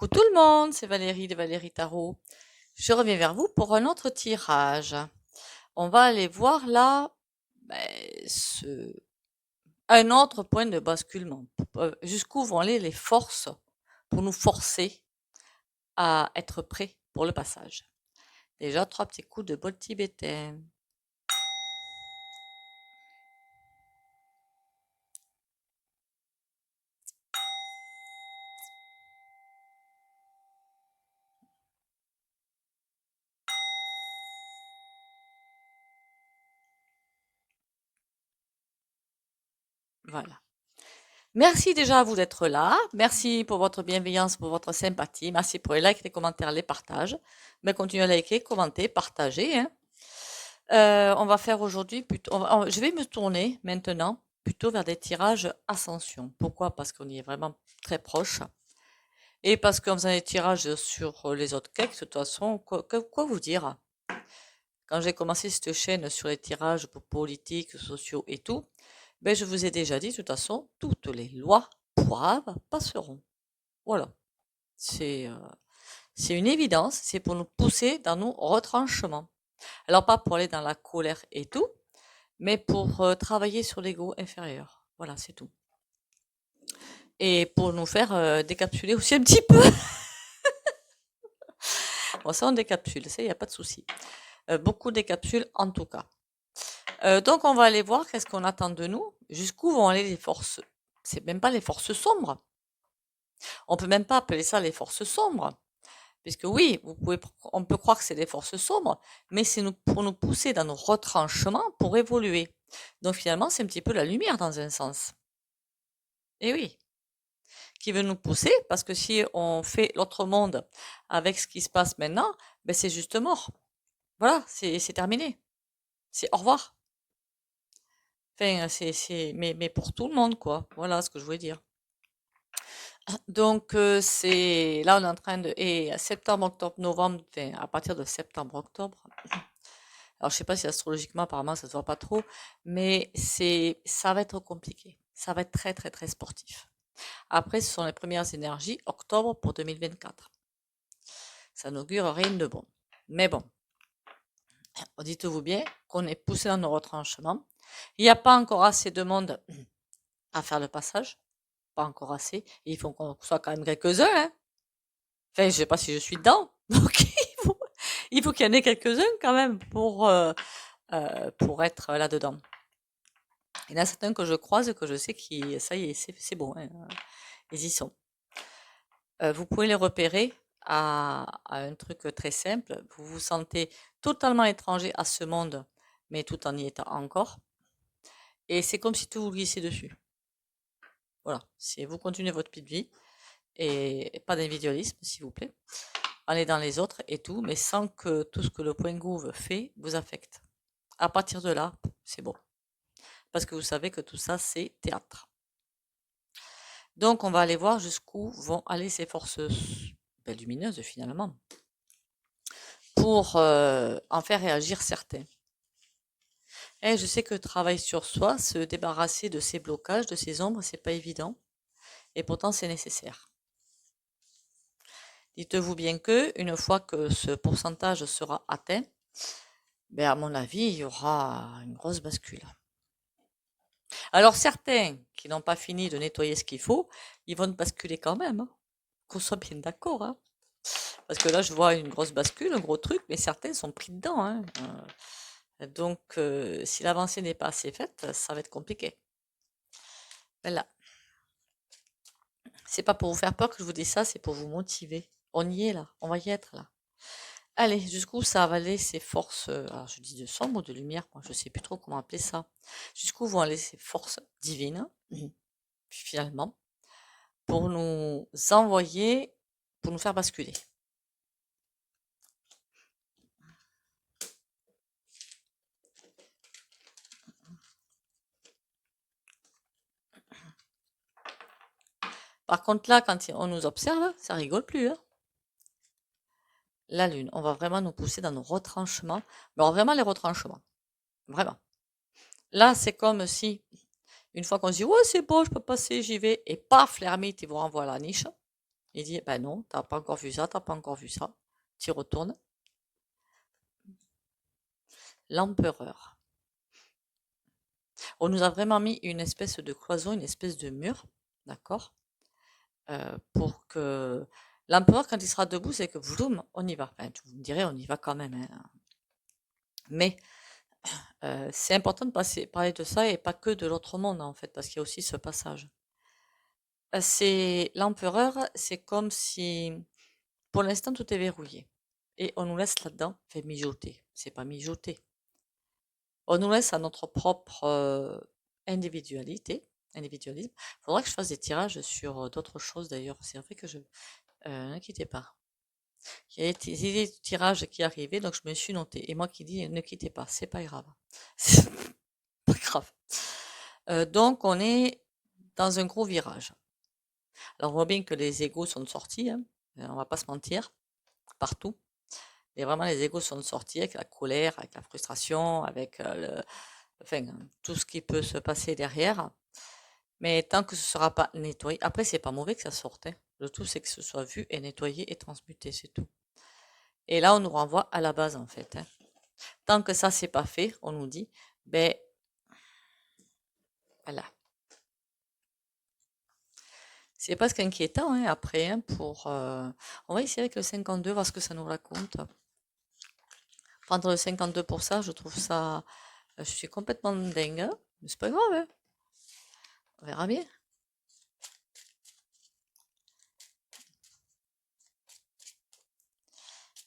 Coucou tout le monde, c'est Valérie de Valérie Tarot. Je reviens vers vous pour un autre tirage. On va aller voir là ben, ce- un autre point de basculement. Jusqu'où vont aller les forces pour nous forcer à être prêts pour le passage. Déjà, 3 petits coups de bol tibétain. Voilà. Merci déjà à vous d'être là. Merci pour votre bienveillance, pour votre sympathie. Merci pour les likes, les commentaires, les partages. Mais continuez à liker, commenter, partager, hein. On va faire aujourd'hui plutôt, je vais me tourner maintenant plutôt vers des tirages ascension. Pourquoi? Parce qu'on y est vraiment très proche. Et parce qu'en faisant des tirages sur les autres cakes, de toute façon, quoi vous dire? Quand j'ai commencé cette chaîne sur les tirages pour politiques, sociaux et tout, ben je vous ai déjà dit, de toute façon, toutes les lois poivres passeront. Voilà. C'est euh, c'est une évidence, c'est pour nous pousser dans nos retranchements. Alors pas pour aller dans la colère et tout, mais pour travailler sur l'ego inférieur. Voilà, c'est tout. Et pour nous faire décapsuler aussi un petit peu. Bon, ça, on décapsule, ça, il n'y a pas de souci. Beaucoup décapsulent en tout cas. Donc, on va aller voir qu'est-ce qu'on attend de nous, jusqu'où vont aller les forces. C'est même pas les forces sombres. On peut même pas appeler ça les forces sombres. Puisque oui, on peut croire que c'est des forces sombres, mais c'est pour nous pousser dans nos retranchements pour évoluer. Donc finalement, c'est un petit peu la lumière dans un sens. Et oui, qui veut nous pousser, parce que si on fait l'autre monde avec ce qui se passe maintenant, ben c'est juste mort. Voilà, c'est terminé. C'est au revoir. Enfin, mais pour tout le monde, quoi. Voilà ce que je voulais dire. Donc, là, on est en train et septembre, octobre, novembre, enfin, à partir de septembre, octobre. Alors, je sais pas si astrologiquement, apparemment, ça se voit pas trop, mais ça va être compliqué. Ça va être très, très, très sportif. Après, ce sont les premières énergies, octobre pour 2024. Ça n'augure rien de bon. Mais bon, dites-vous bien qu'on est poussé dans nos retranchements. Il n'y a pas encore assez de monde à faire le passage. Pas encore assez. Et il faut qu'on soit quand même quelques-uns, hein. Enfin, je sais pas si je suis dedans. Donc, il faut qu'il y en ait quelques-uns quand même pour être là-dedans. Il y en a certains que je croise, que je sais qui, ça y est, c'est bon, hein, ils y sont. Vous pouvez les repérer à un truc très simple. Vous vous sentez totalement étranger à ce monde, mais tout en y étant encore. Et c'est comme si tout vous glissait dessus. Voilà. Si vous continuez votre petite vie et pas d'individualisme, s'il vous plaît. Allez dans les autres et tout, mais sans que tout ce que le point gouv fait vous affecte. À partir de là, c'est bon. Parce que vous savez que tout ça, c'est théâtre. Donc, on va aller voir jusqu'où vont aller ces forces lumineuses, finalement, pour en faire réagir certains. Et je sais que le travail sur soi, se débarrasser de ces blocages, de ces ombres, c'est pas évident. Et pourtant, c'est nécessaire. Dites-vous bien que, une fois que ce pourcentage sera atteint, ben à mon avis, il y aura une grosse bascule. Alors certains qui n'ont pas fini de nettoyer ce qu'il faut, ils vont basculer quand même, hein. Qu'on soit bien d'accord, hein. Parce que là, je vois une grosse bascule, un gros truc, mais certains sont pris dedans, hein. Donc, si l'avancée n'est pas assez faite, ça va être compliqué. Voilà. C'est pas pour vous faire peur que je vous dis ça, c'est pour vous motiver. On y est là, on va y être là. Allez, jusqu'où ça va aller ces forces, alors je dis de sombre ou de lumière, moi je sais plus trop comment appeler ça. Jusqu'où vont aller ces forces divines, finalement, pour nous envoyer, pour nous faire basculer. Par contre là, quand on nous observe, ça rigole plus, hein. La lune, on va vraiment nous pousser dans nos retranchements, mais alors vraiment les retranchements, vraiment. Là, c'est comme si, une fois qu'on se dit, ouais, c'est bon, je peux passer, j'y vais, et paf, l'ermite, il vous renvoie à la niche, Il dit, ben non, t'as pas encore vu ça, t'as pas encore vu ça. Tu retournes. L'empereur. On nous a vraiment mis une espèce de cloison, une espèce de mur, d'accord, pour que l'empereur, quand il sera debout, c'est que vroom, on y va. Enfin, vous me direz, on y va quand même, hein. Mais c'est important de parler de ça et pas que de l'autre monde, en fait, parce qu'il y a aussi ce passage. C'est l'empereur, c'est comme si, pour l'instant, tout est verrouillé. Et on nous laisse là-dedans, fait mijoter. C'est pas mijoter. On nous laisse à notre propre individualisme. Il faudra que je fasse des tirages sur d'autres choses d'ailleurs. C'est vrai que je... n'inquiétez pas. Il y a des tirages qui arrivaient, donc je me suis noté. Et moi qui dis ne quittez pas, c'est pas grave. C'est pas grave. Donc on est dans un gros virage. Alors on voit bien que les égos sont sortis, hein. On va pas se mentir, partout. Et vraiment les égos sont sortis avec la colère, avec la frustration, avec enfin, tout ce qui peut se passer derrière. Mais tant que ce ne sera pas nettoyé, après c'est pas mauvais que ça sorte, hein. Le tout c'est que ce soit vu et nettoyé et transmuté, c'est tout. Et là on nous renvoie à la base en fait, hein. Tant que ça c'est pas fait, on nous dit, ben voilà. C'est presque inquiétant, hein, après, hein, on va essayer avec le 52, voir ce que ça nous raconte. Prendre le 52 pour ça, je trouve ça... Je suis complètement dingue, hein. Mais c'est pas grave, hein. On verra bien.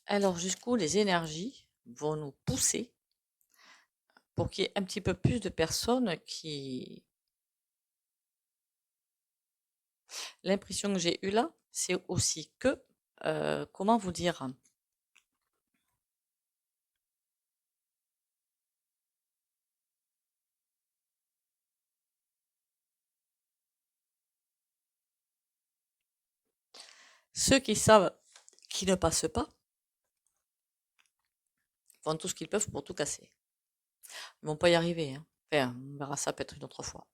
Alors, jusqu'où les énergies vont nous pousser pour qu'il y ait un petit peu plus de personnes qui... L'impression que j'ai eue là, c'est aussi que... comment vous dire? Ceux qui savent qui ne passent pas font tout ce qu'ils peuvent pour tout casser. Ils vont pas y arriver, hein. Enfin, on verra ça peut-être une autre fois.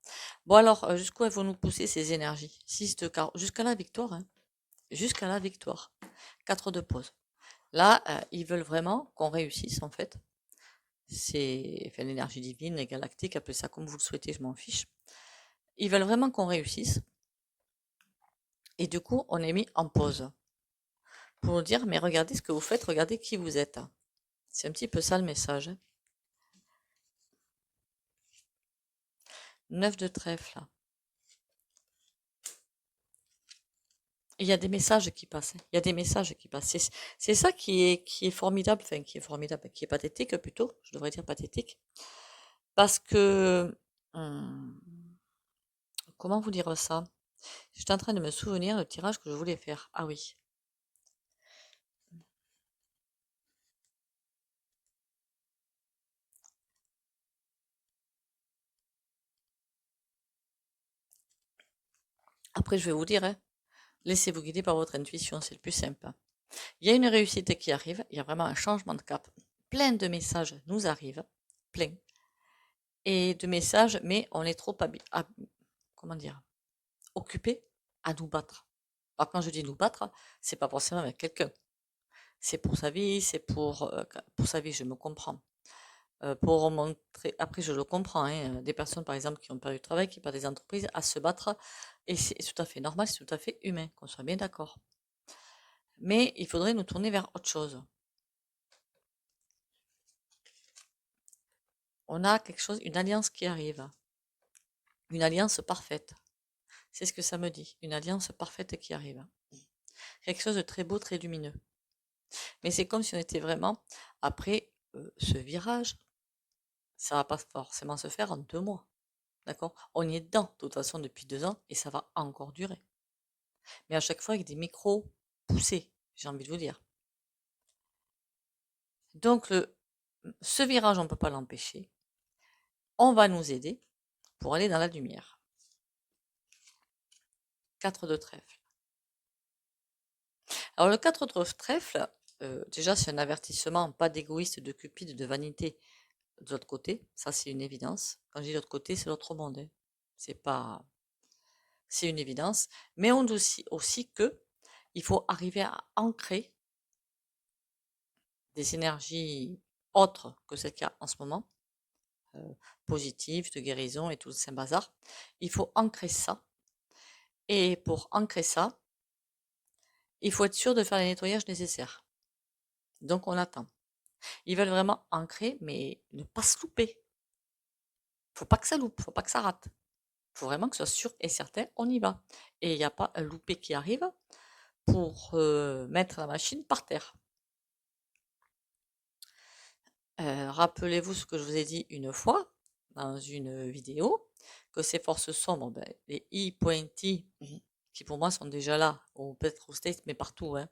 Bon alors, jusqu'où elles vont nous pousser ces énergies? 6 de carreau, jusqu'à la victoire, hein. Jusqu'à la victoire. 4 de pause. Là, ils veulent vraiment qu'on réussisse, en fait. C'est enfin, l'énergie divine, galactique, appelez ça comme vous le souhaitez, je m'en fiche. Ils veulent vraiment qu'on réussisse. Et du coup, on est mis en pause. Pour nous dire, mais regardez ce que vous faites, regardez qui vous êtes. C'est un petit peu ça le message, hein. 9 de trèfle. Il y a des messages qui passent, hein. Il y a des messages qui passent. C'est ça qui est formidable, enfin qui est formidable, qui est pathétique plutôt, je devrais dire pathétique. Parce que, hum, comment vous dire ça? J'étais en train de me souvenir le tirage que je voulais faire. Ah oui. Après, je vais vous dire, hein, laissez-vous guider par votre intuition, c'est le plus simple. Il y a une réussite qui arrive, il y a vraiment un changement de cap. Plein de messages nous arrivent, plein. Et de messages, mais on est trop comment dire, occupé à nous battre. Alors quand je dis nous battre, c'est pas forcément avec quelqu'un. C'est pour sa vie, c'est pour sa vie, je me comprends. Pour montrer, après je le comprends, hein, des personnes par exemple qui ont perdu le travail, qui perdent des entreprises, à se battre, et c'est tout à fait normal, c'est tout à fait humain, qu'on soit bien d'accord. Mais il faudrait nous tourner vers autre chose. On a quelque chose, une alliance qui arrive, une alliance parfaite. C'est ce que ça me dit, une alliance parfaite qui arrive. Quelque chose de très beau, très lumineux. Mais c'est comme si on était vraiment après ce virage. Ça va pas forcément se faire en 2 mois. D'accord? On y est dedans, de toute façon, depuis 2 ans, et ça va encore durer. Mais à chaque fois avec des micros poussés, j'ai envie de vous dire. Donc, ce virage, on ne peut pas l'empêcher. On va nous aider pour aller dans la lumière. 4 de trèfle. Alors, le 4 de trèfle, déjà, c'est un avertissement, pas d'égoïste, de cupide, de vanité de l'autre côté. Ça, c'est une évidence. Quand je dis de l'autre côté, c'est l'autre monde, hein. C'est pas... C'est une évidence. Mais on dit aussi que il faut arriver à ancrer des énergies autres que celles qu'il y a en ce moment, positives, de guérison et tout le bazar. Il faut ancrer ça. Et pour ancrer ça, il faut être sûr de faire les nettoyages nécessaires. Donc on attend. Ils veulent vraiment ancrer, mais ne pas se louper. Faut pas que ça loupe, faut pas que ça rate. Faut vraiment que ce soit sûr et certain, on y va. Et il n'y a pas un loupé qui arrive pour mettre la machine par terre. Rappelez-vous ce que je vous ai dit une fois dans une vidéo, que ces forces sombres, ben, les E-pointy, qui pour moi sont déjà là, ou peut-être au States, mais partout, hein,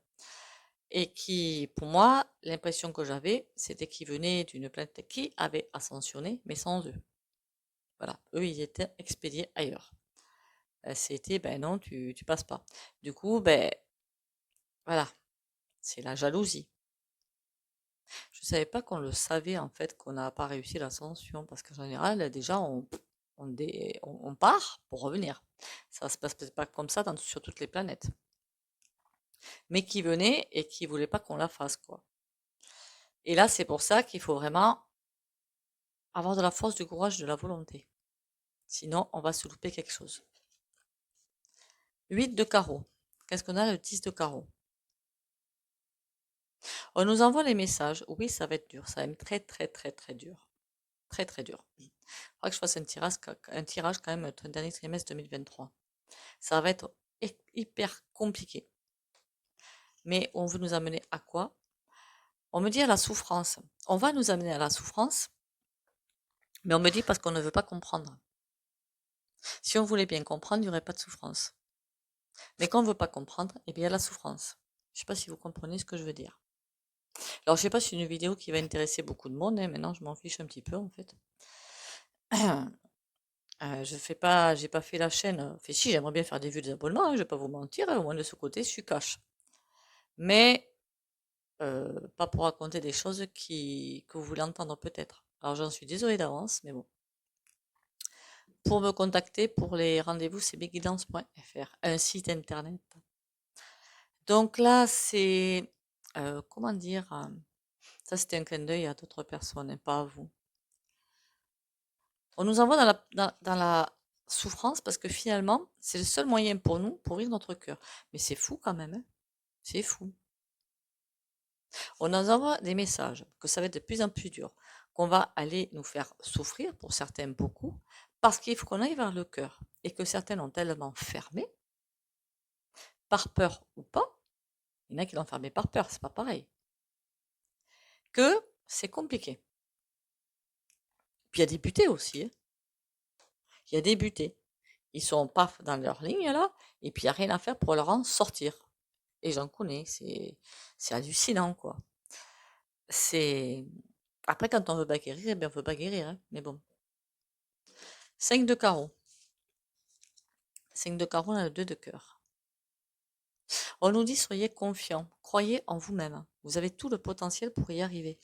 et qui, pour moi, l'impression que j'avais, c'était qu'ils venaient d'une planète qui avait ascensionné, mais sans eux. Voilà, eux, ils étaient expédiés ailleurs. C'était, ben non, tu passes pas. Du coup, ben voilà, c'est la jalousie. Je savais pas qu'on le savait en fait, qu'on n'a pas réussi l'ascension, parce qu'en général, déjà, on part pour revenir. Ça se passe peut-être pas comme ça sur toutes les planètes. Mais qui venait et qui voulait pas qu'on la fasse, quoi. Et là, c'est pour ça qu'il faut vraiment avoir de la force, du courage, de la volonté. Sinon, on va se louper quelque chose. 8 de carreau. Qu'est-ce qu'on a, le 10 de carreau? On nous envoie les messages. Oui, ça va être dur. Ça va être très, très, très, très dur. Très, très dur. Il faudra que je fasse un tirage quand même, le dernier trimestre 2023. Ça va être hyper compliqué. Mais on veut nous amener à quoi? On me dit à la souffrance. On va nous amener à la souffrance, mais on me dit parce qu'on ne veut pas comprendre. Si on voulait bien comprendre, il n'y aurait pas de souffrance. Mais quand on ne veut pas comprendre, eh bien, il y a la souffrance. Je ne sais pas si vous comprenez ce que je veux dire. Alors, je sais pas si c'est une vidéo qui va intéresser beaucoup de monde, hein. Maintenant, je m'en fiche un petit peu, en fait. J'ai pas fait la chaîne. Enfin, si, j'aimerais bien faire des vues des abonnements, hein, je vais pas vous mentir, hein, au moins de ce côté, je suis cash. Mais pas pour raconter des choses que vous voulez entendre peut-être. Alors j'en suis désolée d'avance, mais bon. Pour me contacter pour les rendez-vous, c'est beguidance.fr, un site internet. Donc là, c'est, comment dire, ça c'était un clin d'œil à d'autres personnes, et pas à vous. On nous envoie dans la souffrance parce que finalement, c'est le seul moyen pour nous pour ouvrir notre cœur. Mais c'est fou quand même, hein. C'est fou. On nous envoie des messages que ça va être de plus en plus dur, qu'on va aller nous faire souffrir, pour certains beaucoup, parce qu'il faut qu'on aille vers le cœur, et que certains ont tellement fermé, par peur ou pas, il y en a qui l'ont fermé par peur, c'est pas pareil, que c'est compliqué. Puis il y a des butées aussi, hein. Il y a des butées. Ils sont paf dans leur ligne là, et puis il n'y a rien à faire pour leur en sortir. Et j'en connais, c'est hallucinant quoi. C'est Après quand on veut pas guérir, eh bien on veut pas guérir, hein. Mais bon. 5 de carreau. 5 de carreau, on a le 2 de cœur. On nous dit soyez confiants, croyez en vous-même. Vous avez tout le potentiel pour y arriver.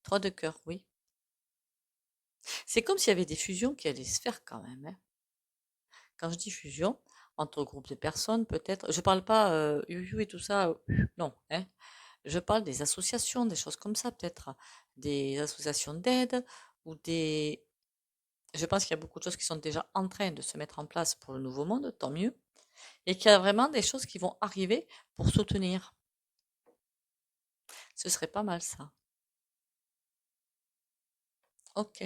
3 de cœur, oui. C'est comme s'il y avait des fusions qui allaient se faire quand même, hein. Quand je dis fusion, entre groupes de personnes, peut-être. Je parle pas et tout ça, non, hein. Je parle des associations, des choses comme ça, peut-être. Des associations d'aide ou des. Je pense qu'il y a beaucoup de choses qui sont déjà en train de se mettre en place pour le nouveau monde, tant mieux. Et qu'il y a vraiment des choses qui vont arriver pour soutenir. Ce serait pas mal ça. Ok.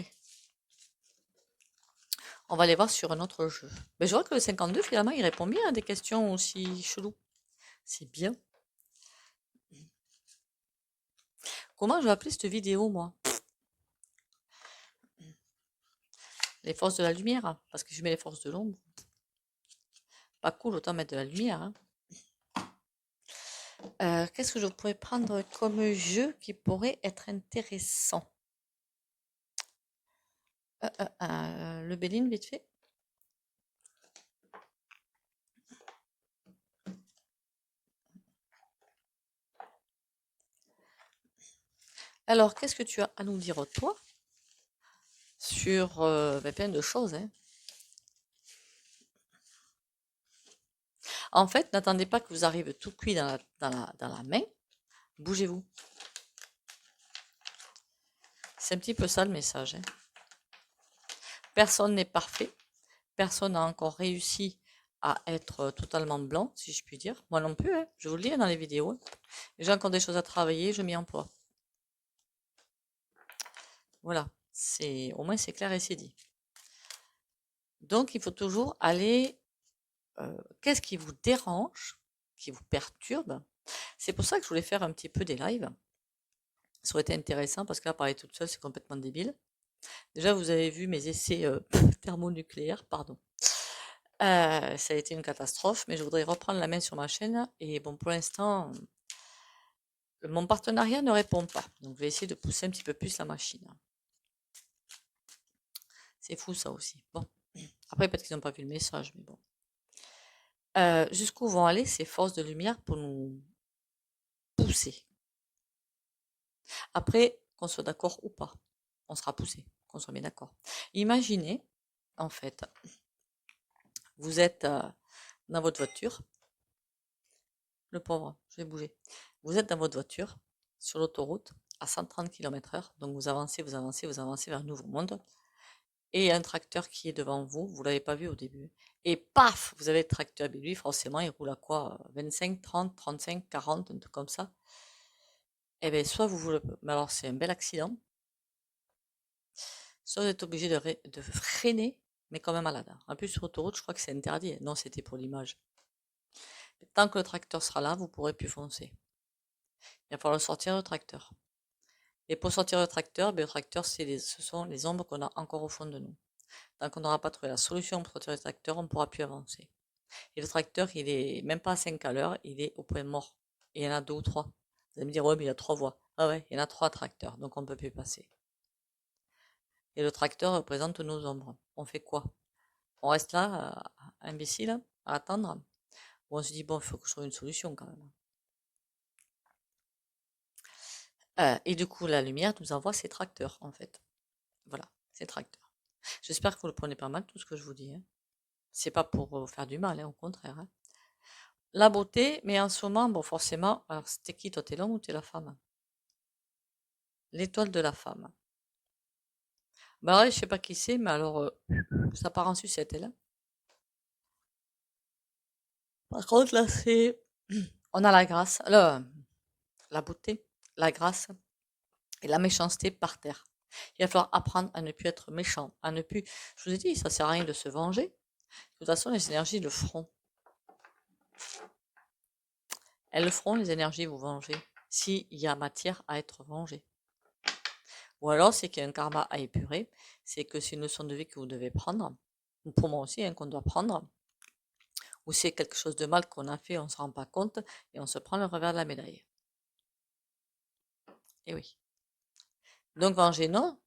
On va aller voir sur un autre jeu. Mais je vois que le 52, finalement, il répond bien à des questions aussi cheloues. C'est bien. Comment je vais appeler cette vidéo, moi? Les forces de la lumière. Parce que je mets les forces de l'ombre. Pas cool, autant mettre de la lumière, hein. Qu'est-ce que je pourrais prendre comme jeu qui pourrait être intéressant? Le Béline, vite fait. Alors, qu'est-ce que tu as à nous dire, toi, sur plein de choses, hein. En fait, n'attendez pas que vous arrive tout cuit dans la main. Bougez-vous. C'est un petit peu ça le message, hein. Personne n'est parfait. Personne n'a encore réussi à être totalement blanc, si je puis dire. Moi non plus, hein. Je vous le dis dans les vidéos, hein. J'ai encore des choses à travailler, je m'y emploie. Voilà, au moins c'est clair et c'est dit. Donc il faut toujours aller. Qu'est-ce qui vous dérange, qui vous perturbe? C'est pour ça que je voulais faire un petit peu des lives. Ça aurait été intéressant parce que là, parler toute seule, c'est complètement débile. Déjà, vous avez vu mes essais thermonucléaires, pardon. Ça a été une catastrophe, mais je voudrais reprendre la main sur ma chaîne. Et bon, pour l'instant, mon partenariat ne répond pas. Donc, je vais essayer de pousser un petit peu plus la machine. C'est fou, ça aussi. Bon. Après, peut-être qu'ils n'ont pas vu le message, mais bon. Jusqu'où vont aller ces forces de lumière pour nous pousser? Après, qu'on soit d'accord ou pas, on sera poussé, qu'on soit bien d'accord. Imaginez, en fait, vous êtes dans votre voiture, le pauvre, je vais bouger. Vous êtes dans votre voiture, sur l'autoroute, à 130 km/h, donc vous avancez, vous avancez, vous avancez vers un nouveau monde, et il y a un tracteur qui est devant vous, vous l'avez pas vu au début, et paf, vous avez le tracteur, mais lui, forcément, il roule à quoi? 25, 30, 35, 40, un truc comme ça. Eh bien, soit vous voulez, mais alors c'est un bel accident, soit vous êtes obligé de freiner, mais comme un malade. En plus, sur l'autoroute, je crois que c'est interdit. Non, c'était pour l'image. Tant que le tracteur sera là, vous pourrez plus foncer. Il va falloir sortir le tracteur. Et pour sortir le tracteur, ben, le tracteur, ce sont les ombres qu'on a encore au fond de nous. Tant qu'on n'aura pas trouvé la solution pour sortir le tracteur, on ne pourra plus avancer. Et le tracteur, il est même pas à 5 à l'heure, il est au point mort. Et il y en a 2 ou 3. Vous allez me dire, ouais, mais il y a 3 voies. Ah ouais, il y en a 3 tracteurs, donc on ne peut plus passer. Et le tracteur représente nos ombres. On fait quoi? On reste là, imbécile, à attendre? Ou on se dit, bon, il faut que je trouve une solution quand même. Et du coup, la lumière nous envoie ces tracteurs, en fait. Voilà, ces tracteurs. J'espère que vous le prenez pas mal, tout ce que je vous dis, hein. C'est pas pour vous faire du mal, hein, au contraire, hein. La beauté, mais en ce moment, bon, forcément, alors c'était qui, toi, t'es l'homme ou t'es la femme? L'étoile de la femme. Bah ouais, je sais pas qui c'est, mais alors, ça part en sucette, elle, hein. Par contre, là, c'est... On a la grâce, la beauté, la grâce et la méchanceté par terre. Il va falloir apprendre à ne plus être méchant, à ne plus... Je vous ai dit, ça sert à rien de se venger. De toute façon, les énergies le feront. Elles le feront, les énergies, vous venger, s'il y a matière à être vengé. Ou alors, c'est qu'il y a un karma à épurer, c'est que c'est une leçon de vie que vous devez prendre, ou pour moi aussi, hein, qu'on doit prendre, ou c'est quelque chose de mal qu'on a fait, on ne se rend pas compte, et on se prend le revers de la médaille. Et oui. Donc, venger, non,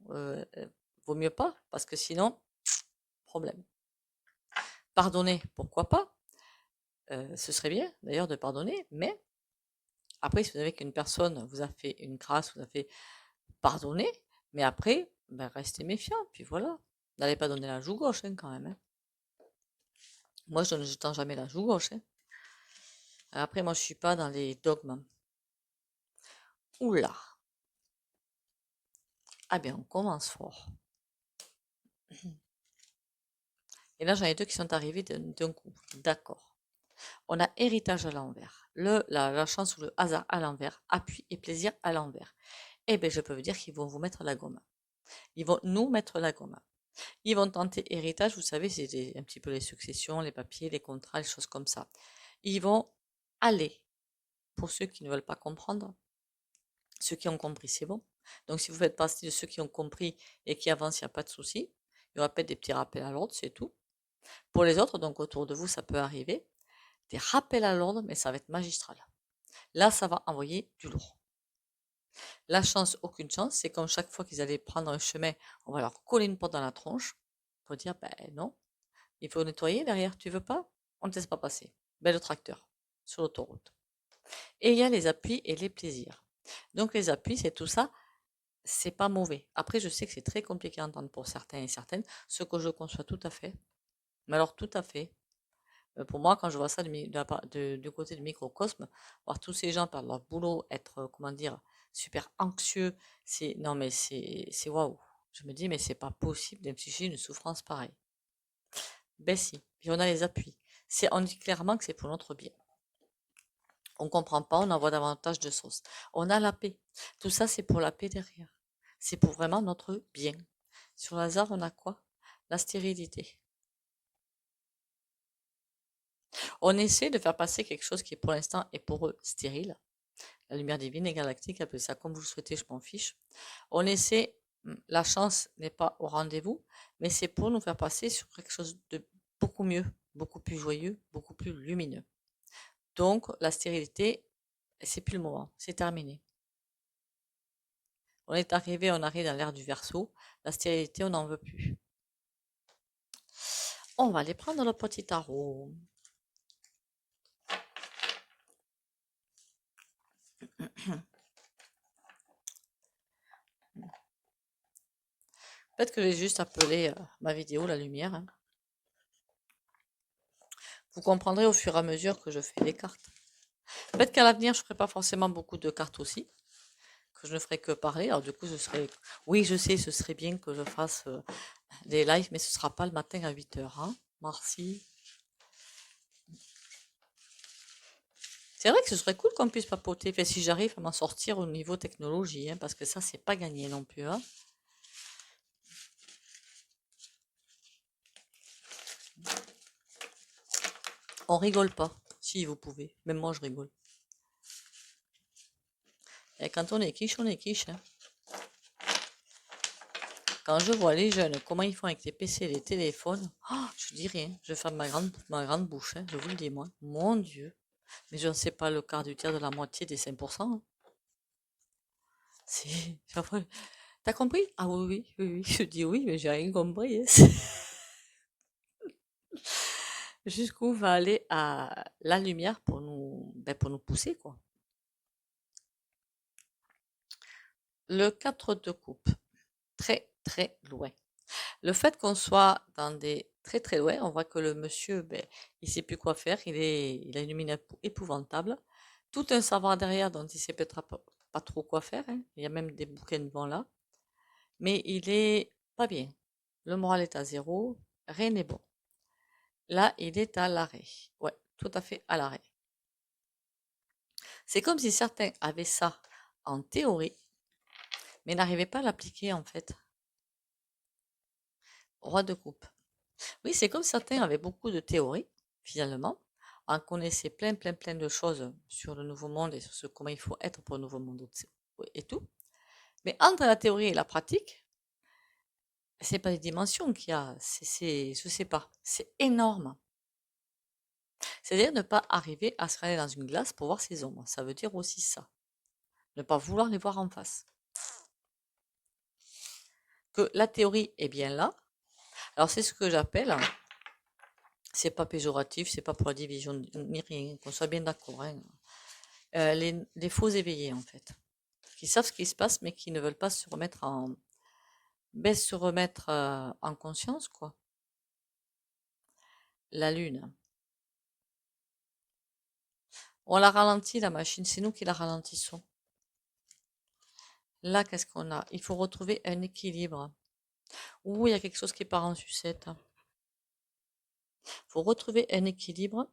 vaut mieux pas, parce que sinon, problème. Pardonner, pourquoi pas? Ce serait bien, d'ailleurs, de pardonner, mais après, si vous savez qu'une personne vous a fait une grâce, vous a fait pardonner, mais après, ben, restez méfiant, puis voilà. N'allez pas donner la joue gauche, hein, quand même, hein. Moi, je ne tends jamais la joue gauche, hein. Après, moi, je suis pas dans les dogmes. Oula. Ah bien, on commence fort. Et là, j'en ai deux qui sont arrivés d'un coup. D'accord. On a héritage à l'envers. La chance ou le hasard à l'envers. Appui et plaisir à l'envers. Eh bien, je peux vous dire qu'ils vont vous mettre la gomme. Ils vont nous mettre la gomme. Ils vont tenter héritage, vous savez, c'est un petit peu les successions, les papiers, les contrats, les choses comme ça. Ils vont aller, pour ceux qui ne veulent pas comprendre, ceux qui ont compris, c'est bon. Donc, si vous faites partie de ceux qui ont compris et qui avancent, il n'y a pas de souci. Il y aura peut-être des petits rappels à l'ordre, c'est tout. Pour les autres, donc autour de vous, ça peut arriver. Des rappels à l'ordre, mais ça va être magistral. Là, ça va envoyer du lourd. La chance, aucune chance. C'est comme chaque fois qu'ils allaient prendre un chemin, on va leur coller une porte dans la tronche pour dire, ben non, il faut nettoyer derrière, tu veux pas? On ne te laisse pas passer. Ben, le tracteur, sur l'autoroute. Et il y a les appuis et les plaisirs. Donc les appuis, c'est tout ça, c'est pas mauvais. Après, je sais que c'est très compliqué à entendre pour certains et certaines, ce que je conçois tout à fait. Mais alors tout à fait. Pour moi, quand je vois ça du côté du microcosme, voir tous ces gens perdre leur boulot, être, comment dire, super anxieux, non mais c'est waouh. Je me dis, mais c'est pas possible d'infliger une souffrance pareille. Ben si, puis on a les appuis. On dit clairement que c'est pour notre bien. On comprend pas, on envoie davantage de sauce. On a la paix. Tout ça, c'est pour la paix derrière. C'est pour vraiment notre bien. Sur le hasard, on a quoi? La stérilité. On essaie de faire passer quelque chose qui, pour l'instant, est pour eux stérile. La lumière divine et galactique, appelez ça comme vous le souhaitez, je m'en fiche. On essaie, la chance n'est pas au rendez-vous, mais c'est pour nous faire passer sur quelque chose de beaucoup mieux, beaucoup plus joyeux, beaucoup plus lumineux. Donc, la stérilité, c'est plus le moment, c'est terminé. On arrive dans l'ère du Verseau. La stérilité, on n'en veut plus. On va aller prendre le petit tarot. Peut-être que j'ai juste appelé ma vidéo la lumière, hein. Vous comprendrez au fur et à mesure que je fais des cartes. Peut-être qu'à l'avenir, je ne ferai pas forcément beaucoup de cartes aussi, que je ne ferai que parler. Alors du coup, oui, je sais, ce serait bien que je fasse des lives, mais ce ne sera pas le matin à 8 heures, hein. Merci. C'est vrai que ce serait cool qu'on puisse papoter, enfin, si j'arrive à m'en sortir au niveau technologie, hein, parce que ça, c'est pas gagné non plus, hein. On rigole pas, si vous pouvez. Même moi, je rigole. Et quand on est quiche, on est quiche, hein. Quand je vois les jeunes, comment ils font avec les PC et les téléphones, oh, je dis rien. Je ferme ma grande bouche, hein, je vous le dis, moi. Mon Dieu. Mais je ne sais pas le quart du tiers de la moitié des 5%, hein. C'est... T'as compris? Ah oui, oui, oui, oui. Je dis oui, mais j'ai rien compris, hein. Jusqu'où va aller la lumière pour nous pousser, quoi. Le 4 de coupe. Très, très loin. Le fait qu'on soit dans des très très loin, on voit que le monsieur, il sait plus quoi faire, il a une mine épouvantable. Tout un savoir derrière dont il sait peut-être pas trop quoi faire, hein. Il y a même des bouquins devant là. Mais il est pas bien. Le moral est à zéro, rien n'est bon. Là, il est à l'arrêt. Ouais, tout à fait à l'arrêt. C'est comme si certains avaient ça en théorie, mais n'arrivaient pas à l'appliquer en fait. Roi de coupe. Oui, c'est comme certains avaient beaucoup de théories, finalement, en connaissaient plein, plein, plein de choses sur le nouveau monde et sur comment il faut être pour le nouveau monde et tout. Mais entre la théorie et la pratique, c'est pas les dimensions qu'il y a, je sais pas, c'est énorme. C'est-à-dire ne pas arriver à se regarder dans une glace pour voir ses ombres. Ça veut dire aussi ça. Ne pas vouloir les voir en face. Que la théorie est bien là. Alors c'est ce que j'appelle, c'est pas péjoratif, c'est pas pour la division ni rien, qu'on soit bien d'accord, hein. Les faux éveillés en fait, qui savent ce qui se passe mais qui ne veulent pas se remettre en conscience, quoi. La lune. On la ralentit, la machine, c'est nous qui la ralentissons. Là, qu'est-ce qu'on a? Il faut retrouver un équilibre. Ouh, il y a quelque chose qui part en sucette. Il faut retrouver un équilibre.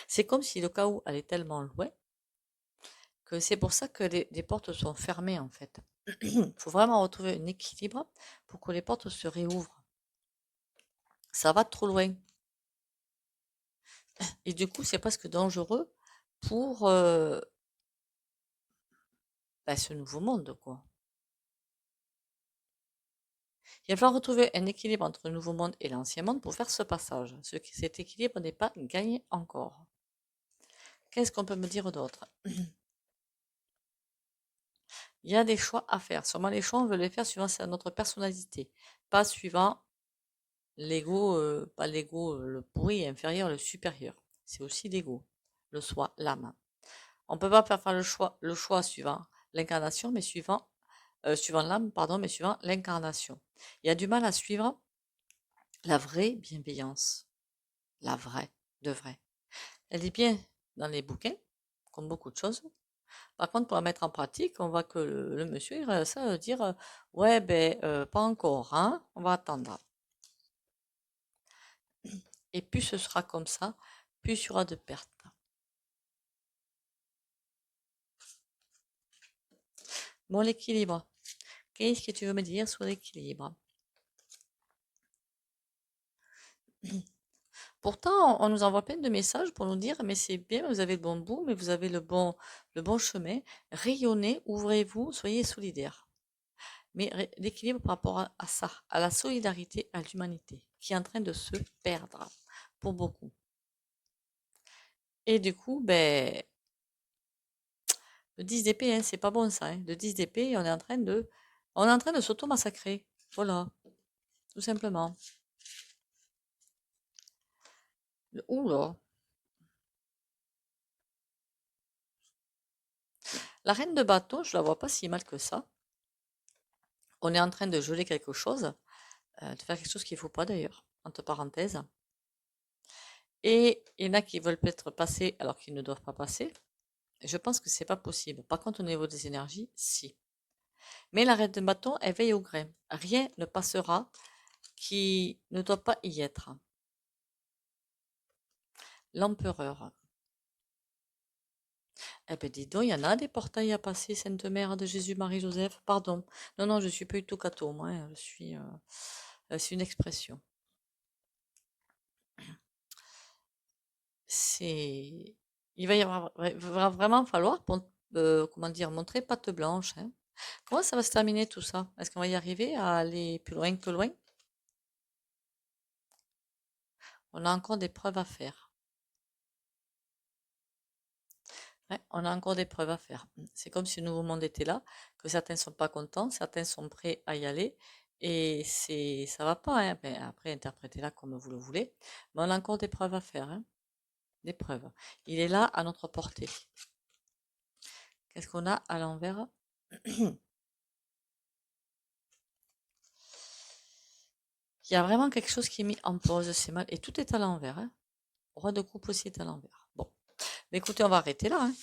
C'est comme si le chaos allait tellement loin que c'est pour ça que les portes sont fermées, en fait. Il faut vraiment retrouver un équilibre pour que les portes se réouvrent. Ça va trop loin. Et du coup, c'est presque dangereux pour ce nouveau monde, quoi. Il va falloir retrouver un équilibre entre le nouveau monde et l'ancien monde pour faire ce passage. Cet équilibre n'est pas gagné encore. Qu'est-ce qu'on peut me dire d'autre? Il y a des choix à faire. Sûrement les choix, on veut les faire suivant notre personnalité, pas suivant l'ego, pas l'ego, le pourri inférieur, le supérieur. C'est aussi l'ego, le soi, l'âme. On ne peut pas faire le choix suivant l'incarnation, mais suivant l'âme, pardon, mais suivant l'incarnation. Il y a du mal à suivre la vraie bienveillance. La vraie. devrait. Elle est bien dans les bouquins, comme beaucoup de choses. Par contre, pour la mettre en pratique, on voit que le monsieur, il reste à dire, ouais, ben, pas encore, hein, on va attendre. Et plus ce sera comme ça, plus il y aura de pertes. Bon, l'équilibre. Qu'est-ce que tu veux me dire sur l'équilibre? Pourtant, on nous envoie plein de messages pour nous dire, mais c'est bien, vous avez le bon bout, mais vous avez le bon chemin. Rayonnez, ouvrez-vous, soyez solidaires. Mais l'équilibre par rapport à ça, à la solidarité, à l'humanité, qui est en train de se perdre pour beaucoup. Et du coup, ben, le 10 d'épée, hein, c'est pas bon ça. Hein. Le 10 d'épée, on est en train de s'auto-massacrer. Voilà, tout simplement. Oula. La reine de bâton, je la vois pas si mal que ça. On est en train de geler quelque chose, de faire quelque chose qu'il faut pas d'ailleurs, entre parenthèses. Et il y en a qui veulent peut-être passer alors qu'ils ne doivent pas passer. Je pense que c'est pas possible. Par contre, au niveau des énergies, si. Mais la reine de bâton, elle veille au grain. Rien ne passera qui ne doit pas y être. L'empereur. Eh ben dis donc, il y en a des portails à passer, Sainte Mère de Jésus, Marie, Joseph. Pardon. Non, non, je suis pas du tout catho, moi. Hein, c'est une expression. C'est, il va y avoir, va vraiment falloir, comment dire, montrer patte blanche. Hein. Comment ça va se terminer tout ça? Est-ce qu'on va y arriver à aller plus loin que loin? On a encore des preuves à faire. Ouais, on a encore des preuves à faire. C'est comme si le nouveau monde était là, que certains sont pas contents, certains sont prêts à y aller, et ça va pas, hein. Ben, après, interprétez-la comme vous le voulez, mais on a encore des preuves à faire, hein. Des preuves. Il est là à notre portée. Qu'est-ce qu'on a à l'envers? Il y a vraiment quelque chose qui est mis en pause, c'est mal, et tout est à l'envers, hein. Roi de coupe aussi est à l'envers. Bon, mais écoutez, on va arrêter là, hein.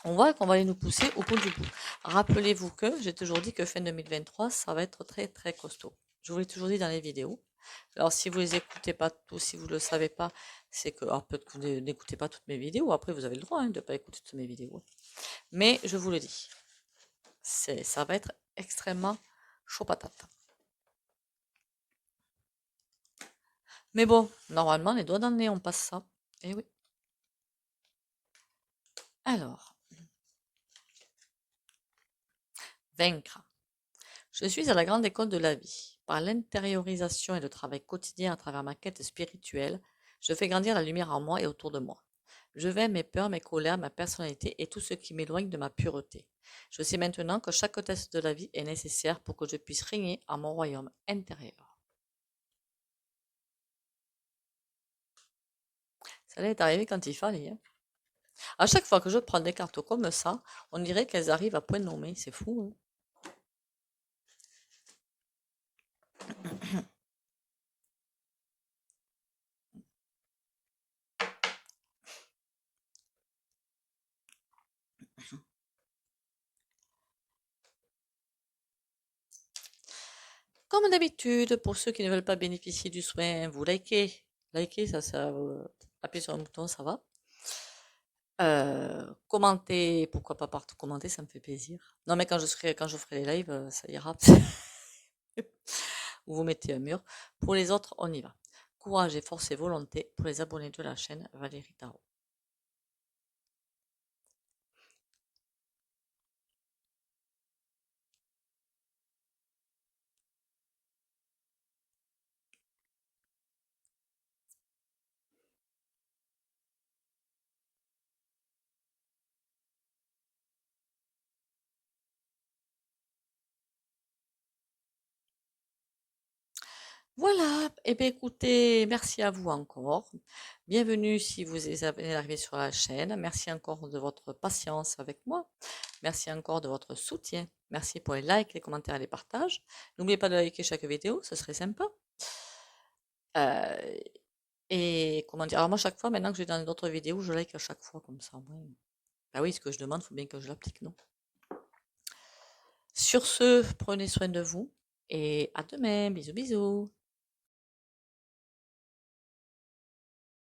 On voit qu'on va aller nous pousser au bout du bout. Rappelez-vous que j'ai toujours dit que fin 2023, ça va être très très costaud. Je vous l'ai toujours dit dans les vidéos. Alors si vous les écoutez pas tous, si vous ne le savez pas, c'est que, alors peut-être que vous n'écoutez pas toutes mes vidéos, après vous avez le droit hein, de ne pas écouter toutes mes vidéos. Mais je vous le dis, ça va être extrêmement chaud patate. Mais bon, normalement, les doigts dans le nez, on passe ça. Eh oui. Alors, vaincre. Je suis à la grande école de la vie. Par l'intériorisation et le travail quotidien à travers ma quête spirituelle, je fais grandir la lumière en moi et autour de moi. Je vais mes peurs, mes colères, ma personnalité et tout ce qui m'éloigne de ma pureté. Je sais maintenant que chaque test de la vie est nécessaire pour que je puisse régner à mon royaume intérieur. Ça est arrivé quand il fallait. Hein. À chaque fois que je prends des cartes comme ça, on dirait qu'elles arrivent à point nommé. C'est fou. Hein. Comme d'habitude, pour ceux qui ne veulent pas bénéficier du soin, vous likez. Likez, appuyez sur un bouton, ça va. Commentez, pourquoi pas partout commenter, ça me fait plaisir. Non, mais quand je ferai les lives, ça ira. Ou vous mettez un mur. Pour les autres, on y va. Courage et force et volonté pour les abonnés de la chaîne Valérie Tarot. Voilà, et bien écoutez, merci à vous encore. Bienvenue si vous êtes arrivé sur la chaîne. Merci encore de votre patience avec moi. Merci encore de votre soutien. Merci pour les likes, les commentaires et les partages. N'oubliez pas de liker chaque vidéo, ce serait sympa. Euh, Et comment dire? Alors moi, chaque fois, maintenant que j'ai dans d'autres vidéos, je like à chaque fois, comme ça, au moins. Bah oui, ce que je demande, il faut bien que je l'applique, non? Sur ce, prenez soin de vous et à demain. Bisous, bisous.